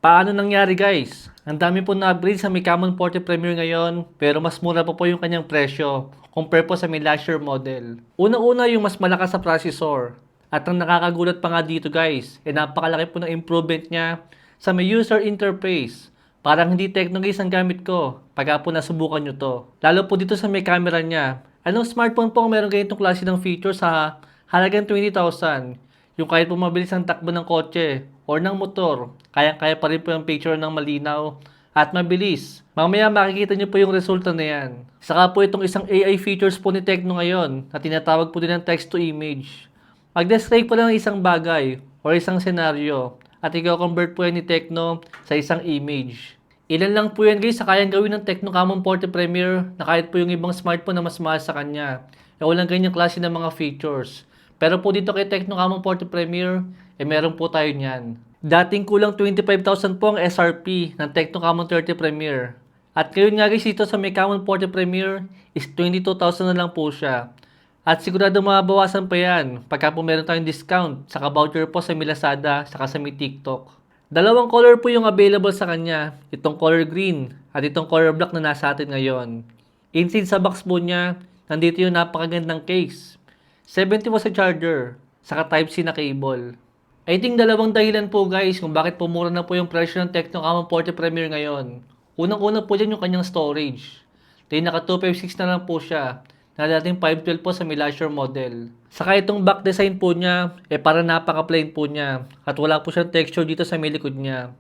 Paano nangyari guys? Ang dami po na-upgrade sa may Camon 40 Premier ngayon, pero mas mura pa po yung kanyang presyo compare po sa may last year model. Una-una yung mas malakas sa processor. At ang nakakagulat pa nga dito guys, napakalaki po ng improvement niya sa may user interface. Parang hindi Tecno guys ang gamit ko, pagka po nasubukan nyo to. Lalo po dito sa may camera niya. Anong smartphone po ang meron ganitong klase ng features sa halagang 20,000? Yung kahit po mabilis ang takbo ng kotse or ng motor, kaya-kaya pa rin po yung picture ng malinaw at mabilis. Mamaya makikita nyo po yung resulta na yan. Saka po itong isang AI features po ni Tecno ngayon na tinatawag po din ng text to image. Mag-describe po lang ng isang bagay or isang senaryo at i-convert po yan ni Tecno sa isang image. Ilan lang po yan guys sa kayang gawin ng Tecno Camon 40 Premier na kahit po yung ibang smartphone na mas mahal sa kanya. Walang ganyang klase ng mga features. Pero po dito kay Tecno Camon 40 Premier, meron po tayo niyan. Dating kulang 25,000 po ang SRP ng Tecno Camon 30 Premier. At ngayon nga guys dito sa may Camon 40 Premier is 22,000 na lang po siya. At sigurado mabawasan pa yan pagka po meron tayong discount sa voucher po sa may Lazada saka sa may TikTok. Dalawang color po yung available sa kanya. Itong color green at itong color black na nasa atin ngayon. Inside sa box po niya, nandito yung napakagandang case. 70 watts sa charger, saka Type-C na cable. I think dalawang dahilan po guys kung bakit pumura na po yung presyo ng Tecno Camon 40 Premier ngayon. Unang-una po dyan yung kanyang storage. Dahil naka 256 na lang po siya, na dating 512 po sa may last year model. Saka itong back design po niya, para napaka-plain po niya. At wala po siyang texture dito sa may likod niya.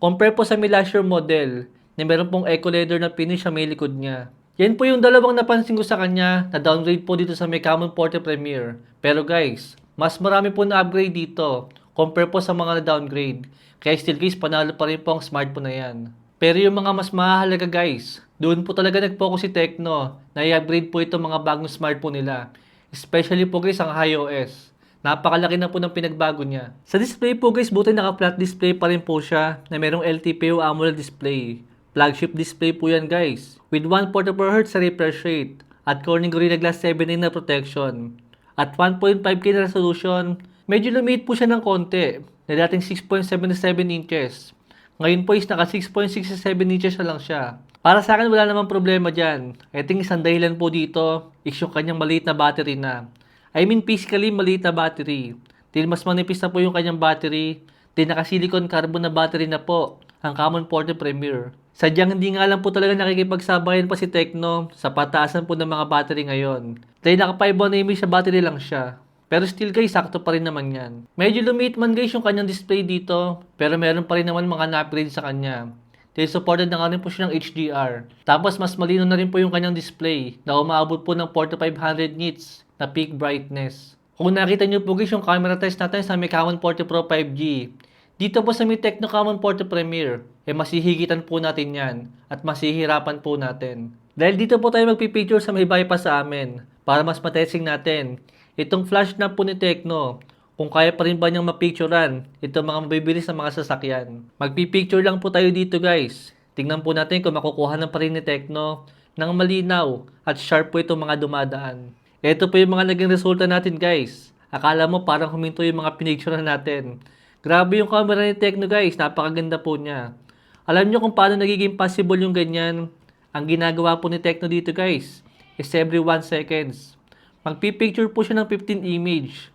Compare po sa may last year model, na meron pong eco leather na finish sa may likod niya. Yan po yung dalawang napansin ko sa kanya na downgrade po dito sa may Camon 40 Premier. Pero guys, mas marami po na upgrade dito compare po sa mga na-downgrade. Kaya still guys, panalo pa rin po ang smartphone na yan. Pero yung mga mas mahalaga guys, doon po talaga nag-focus si Tecno na i-upgrade po itong mga bagong smartphone nila. Especially po guys ang iOS. Napakalaki na po ng pinagbago niya. Sa display po guys, buti naka-flat display pa rin po siya na merong LTPO AMOLED display. Flagship display po yan guys, with 144Hz sa refresh rate at Corning Gorilla Glass 7a na protection. At 1.5K na resolution, medyo lumit po siya ng konti, na dating 6.77 inches. Ngayon po is naka 6.67 inches na lang siya. Para sa akin wala namang problema dyan. I think isang dahilan po dito is yung kanyang maliit na battery na. I mean physically maliit na battery. Dahil mas manipis na po yung kanyang battery, dahil naka silicon carbon na battery na po ang Camon 40 Premier. Sadyang hindi nga lang po talaga nakikipagsabayan pa si Tecno sa pataasan po ng mga battery ngayon. Dahil naka 5 mAh sa battery lang siya. Pero still guys, sakto pa rin naman yan. Medyo lumit man guys yung kanyang display dito, pero meron pa rin naman mga na-upgrade sa kanya. Dahil supported na nga rin po siya ng HDR. Tapos mas malino na rin po yung kanyang display na umaabot po ng 4500 nits na peak brightness. Kung nakita nyo po guys yung camera test natin sa may Camon 40 Pro 5G, dito po sa may Tecno Camon 40 Premier, masihigitan po natin yan at masihirapan po natin. Dahil dito po tayo magpipicture sa may bypass sa amin para mas matesting natin. Itong flash na po ni Tecno, kung kaya pa rin ba niyang mapicturean itong mga mabibilis na mga sasakyan. Magpipicture lang po tayo dito guys. Tingnan po natin kung makukuha na pa rin ni Tecno ng malinaw at sharp po itong mga dumadaan. Ito po yung mga naging resulta natin guys. Akala mo parang huminto yung mga pinicture natin. Grabe yung camera ni Tecno guys, napakaganda po niya. Alam nyo kung paano nagiging possible yung ganyan? Ang ginagawa po ni Tecno dito guys, is every 1 seconds. Magpipicture po siya ng 15 image.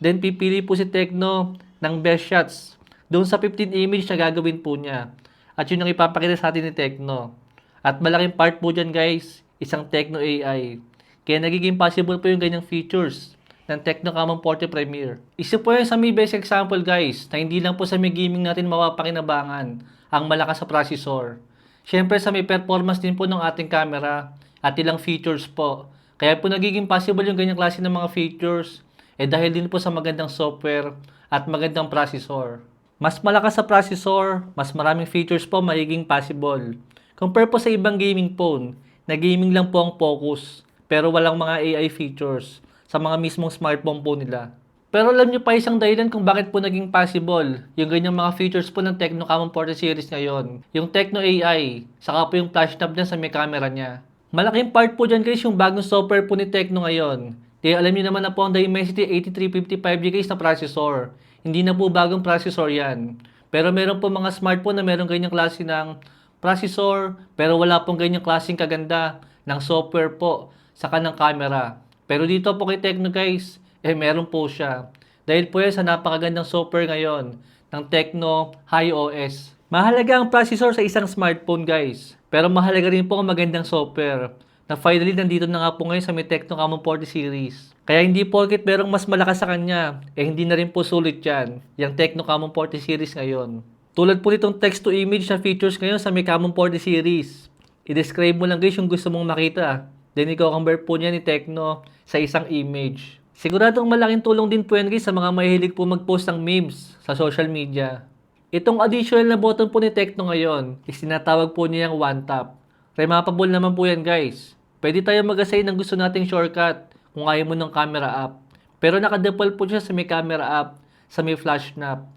Then pipili po si Tecno ng best shots. Doon sa 15 image na gagawin po niya. At yun ang ipapakita sa atin ni Tecno. At malaking part po dyan guys, isang Tecno AI. Kaya nagiging possible po yung ganyang features ng Tecno Camon 40 Premier. Isa po yan sa may best example guys, na hindi lang po sa may gaming natin mapapakinabangan ang malakas sa processor. Siyempre sa may performance din po ng ating camera at ilang features po. Kaya po nagiging possible yung ganyang klase ng mga features dahil din po sa magandang software at magandang processor. Mas malakas sa processor, mas maraming features po magiging possible. Compare po sa ibang gaming phone, na gaming lang po ang focus, pero walang mga AI features sa mga mismong smartphone po nila. Pero alam nyo pa isang dahilan kung bakit po naging possible yung ganyang mga features po ng Tecno Camon 40 series ngayon. Yung Tecno AI, saka po yung flash knob dyan sa may camera niya. Malaking part po dyan guys yung bagong software po ni Tecno ngayon. Dahil alam niyo naman na po ang Dimensity 8355G guys na processor. Hindi na po bagong processor yan. Pero meron po mga smartphone na meron ganyang klase ng processor, pero wala pong ganyang klaseng kaganda ng software po sa kanang camera. Pero dito po kay Tecno guys, meron po siya. Dahil po yan sa napakagandang software ngayon ng Tecno HiOS. Mahalaga ang processor sa isang smartphone guys, pero mahalaga rin po ang magandang software na finally nandito na nga po ngayon sa may Tecno Camon 40 series. Kaya hindi porket merong mas malakas sa kanya, hindi na rin po sulit yan, yung Tecno Camon 40 series ngayon. Tulad po nitong text to image na features ngayon sa may Camon 40 series. I-describe mo lang guys yung gusto mong makita. Then i-convert po niya ni Tecno sa isang image. Siguradong malaking tulong din po yan guys sa mga mahilig po mag-post ng memes sa social media. Itong additional na button po ni Tecno ngayon is tinatawag po niya yung one tap. Remappable naman po yan guys. Pwede tayo mag-assign ng gusto nating shortcut kung ayaw mo ng camera app. Pero naka-default po siya sa may camera app, sa may flash snap.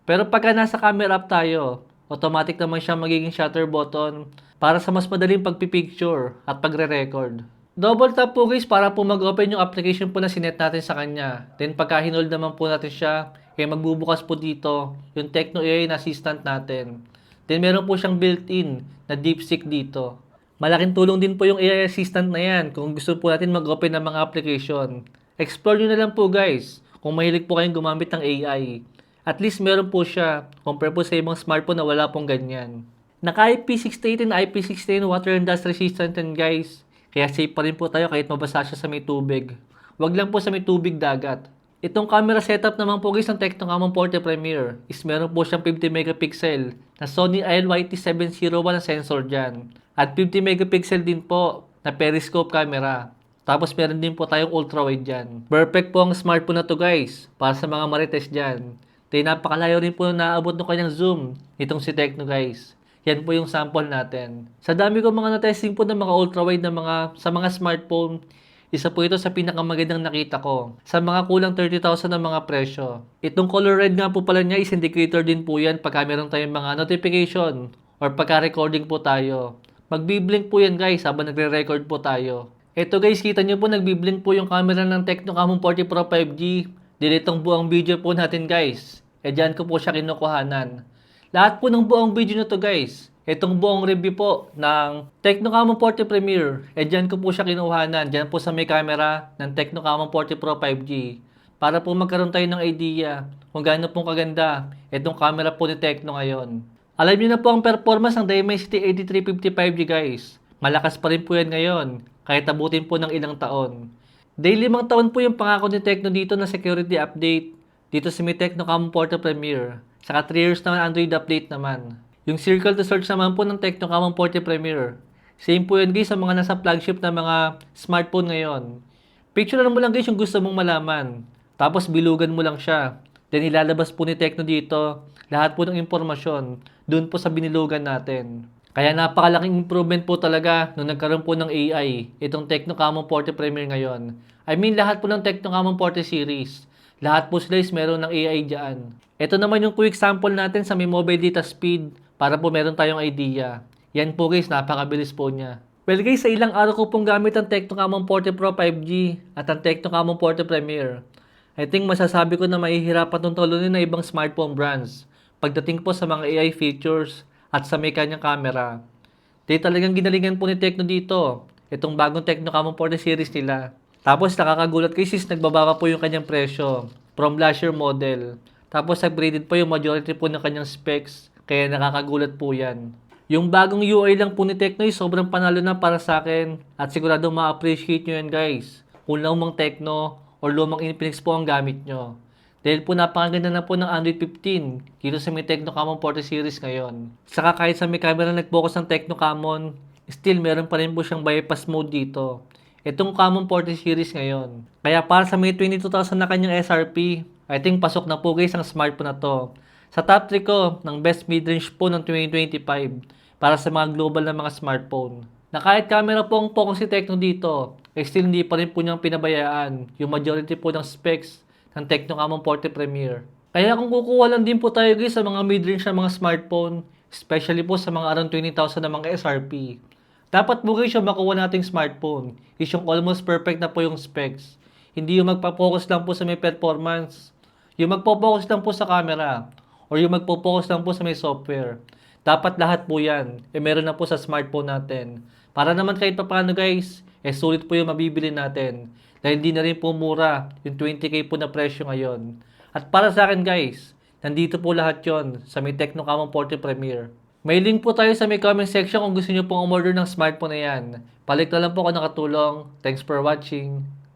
Pero pagka nasa camera app tayo, automatic naman siya magiging shutter button para sa mas madaling pagpipicture at pagre-record. Double tap po guys para po mag-open yung application po na sinet natin sa kanya. Then pagka hinold naman po natin siya, magbubukas po dito yung Tecno AI na assistant natin. Then meron po siyang built-in na DeepSeek dito. Malaking tulong din po yung AI assistant na yan kung gusto po natin mag-open ng mga application. Explore nyo na lang po guys kung mahilig po kayong gumamit ng AI. At least meron po siya compare po sa ibang smartphone na wala pong ganyan. Naka-IP68 and IP69 water and dust resistant yan guys. Kaya safe pa rin po tayo kahit mabasa siya sa may tubig. Wag lang po sa may tubig dagat. Itong camera setup naman po guys ng Tecno Camon 40 Premier is meron po siyang 50 megapixel na Sony ILYT701 na sensor dyan. At 50 megapixel din po na periscope camera. Tapos meron din po tayong ultrawide dyan. Perfect po ang smartphone na to guys para sa mga marites dyan. Dahil napakalayo rin po na naabot ng kanyang zoom itong si Tecno guys. Yan po yung sample natin. Sa dami ko mga na-testing po ng mga ultrawide sa mga smartphone, isa po ito sa pinakamagandang nakita ko. Sa mga kulang 30,000 na mga presyo. Itong color red nga po pala niya is indicator din po yan pagka meron tayong mga notification or pagka recording po tayo. Magbiblink po yan guys habang nagre-record po tayo. Ito guys, kita nyo po nagbiblink po yung camera ng Tecno Camon 40 Pro 5G. Itong buong video po natin guys. Dyan ko po siya kinukuhanan. Lahat po ng buong video na to guys. Itong buong review po ng Tecno Camon 40 Premier. Dyan ko po siya kinuhanan. Dyan po sa may camera ng Tecno Camon 40 Pro 5G. Para po magkaroon tayo ng idea kung gaano pong kaganda itong camera po ni Tecno ngayon. Alam niyo na po ang performance ng Dimensity 8355G guys. Malakas pa rin po yan ngayon, kahit abutin po ng ilang taon. Dahil 5 taon po yung pangako ni Tecno dito na security update dito sa may Tecno Camon 40 Premier. Saka 3 years naman Android update naman. Yung circle to search naman po ng Tecno Camon 40 Premier. Same po yun guys sa mga nasa flagship na mga smartphone ngayon. Picture mo lang guys yung gusto mong malaman. Tapos bilugan mo lang siya. Then ilalabas po ni Tecno dito lahat po ng impormasyon doon po sa binilugan natin. Kaya napakalaking improvement po talaga nung nagkaroon po ng AI itong Tecno Camon 40 Premier ngayon. I mean lahat po ng Tecno Camon 40 series. Lahat po sila is meron ng AI dyan. Ito naman yung quick sample natin sa may mobile data speed para po meron tayong idea. Yan po guys, napakabilis po niya. Well guys, sa ilang araw ko pong gamit ang Tecno Camon 40 Pro 5G at ang Tecno Camon 40 Premier. I think masasabi ko na mahihirapan itong tulunin ng ibang smartphone brands pagdating po sa mga AI features at sa may kanyang camera. Di talagang ginalingan po ni Tecno dito. Itong bagong Tecno Camon 40 series nila. Tapos nakakagulat kayo sis, nagbababa po yung kanyang presyo from last year model. Tapos upgraded po yung majority po ng kanyang specs. Kaya nakakagulat po yan. Yung bagong UI lang po ni Tecno ay sobrang panalo na para sa akin. At sigurado ma-appreciate nyo yan guys. Kung lumang Tecno or lumang Infinix po ang gamit nyo. Dahil po napakaganda na po ng Android 15 dito sa may Tecno Camon 40 series ngayon. Saka kahit sa may camera nag-focus ng Tecno Camon, still meron pa rin po siyang bypass mode dito. Itong Camon 40 series ngayon. Kaya para sa may 22,000 na kanyang SRP, I think pasok na po guys ang smartphone na to. Sa top 3 ko ng best mid-range po ng 2025 para sa mga global na mga smartphone. Na kahit camera po ang focus si Tecno dito, still hindi pa rin po niyang pinabayaan yung majority po ng specs ng Tecno Camon 40 Premier. Kaya kung kukuha lang din po tayo guys sa mga mid-range na mga smartphone, especially po sa mga around 20,000 na mga SRP, dapat po guys yung makuha nating smartphone is yung almost perfect na po yung specs. Hindi yung magpa-focus lang po sa may performance. Yung magpo-focus lang po sa camera or or yung magpo-focus lang po sa may software. Dapat lahat po yan, meron na po sa smartphone natin. Para naman kahit papaano guys, sulit po yung mabibili natin. Dahil hindi na rin po mura yung 20k po na presyo ngayon. At para sa akin guys, nandito po lahat yon sa may Tecno Camon 40 Premier. May link po tayo sa may comment section kung gusto nyo pong umorder ng smartphone na yan. Balik na lang po ako nakatulong. Thanks for watching.